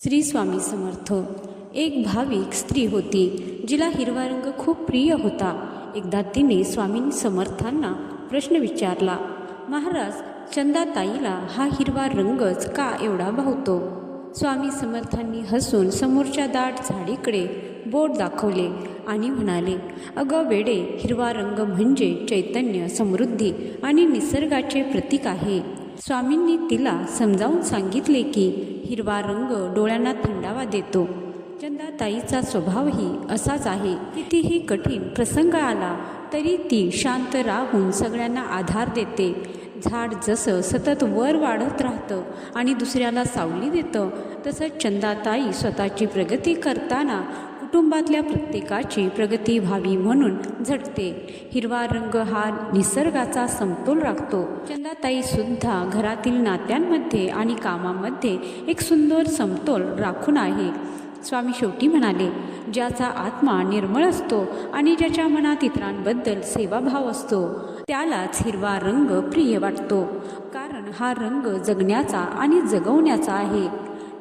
श्री स्वामी समर्थ। एक भाविक स्त्री होती जिला हिरवा रंग खूप प्रिय होता। एकदा तिने स्वामी समर्थांना प्रश्न विचारला, महाराज, चंदाताईला हा हिरवा रंगच का एवढा भावतो? स्वामी समर्थांनी हसून समोरच्या दाट झाडीकडे बोट दाखवले आणि म्हणाले, अगं वेडे, हिरवा रंग म्हणजे चैतन्य, समृद्धी आणि निसर्गाचे प्रतीक आहे। स्वामींनी तिला समजावून सांगितले की हिरवा रंग डोळ्यांना थंडावा देतो। चंदाताईचा स्वभावही असाच आहे। कितीही कठीण प्रसंग आला तरी ती शांत राहून सगळ्यांना आधार देते। झाड जसं सतत वर वाढत राहतं आणि दुसऱ्याला सावली देतं, तसंच चंदाताई स्वतःची प्रगती करताना कुटुंबातल्या प्रत्येकाची प्रगती व्हावी म्हणून झटते। हिरवा रंग हा निसर्गाचा समतोल राखतो। चंदाताई सुद्धा घरातील नात्यांमध्ये आणि कामामध्ये एक सुंदर समतोल राखून आहे। स्वामी शेवटी म्हणाले, ज्याचा आत्मा निर्मळ असतो आणि ज्याच्या मनात इतरांबद्दल सेवाभाव असतो त्यालाच हिरवा रंग प्रिय वाटतो, कारण हा रंग जगण्याचा आणि जगवण्याचा आहे।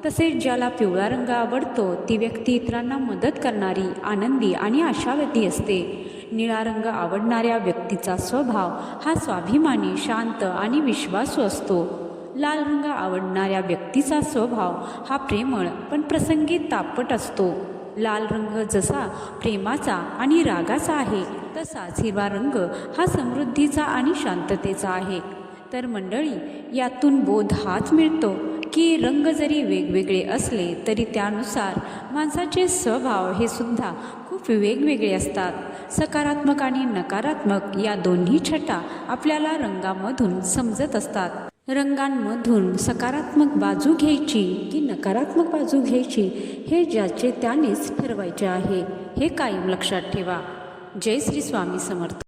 तसेच ज्याला पिवळा रंग आवडतो ती व्यक्ती इतरांना मदत करणारी, आनंदी आणि आशावादी असते। निळा रंग आवडणाऱ्या व्यक्तीचा स्वभाव हा स्वाभिमानी, शांत आणि विश्वासू असतो। लाल रंग आवडणाऱ्या व्यक्तीचा स्वभाव हा प्रेमळ पण प्रसंगी तापट असतो। लाल रंग जसा प्रेमाचा आणि रागाचा आहे, तसाच हिरवा रंग हा समृद्धीचा आणि शांततेचा आहे। तर मंडळी, यातून बोध हाच मिळतो की रंग जरी वेगवेगळे असले तरी त्यानुसार माणसाचे स्वभाव हे सुद्धा खूप वेगवेगळे असतात। सकारात्मक आणि नकारात्मक या दोन्ही छटा आपल्याला रंगामधून समजत असतात। रंगांमधून सकारात्मक बाजू घ्यायची की नकारात्मक बाजू घ्यायची हे ज्याचे त्यानेच ठरवायचे आहे, हे कायम लक्षात ठेवा। जय श्री स्वामी समर्थ।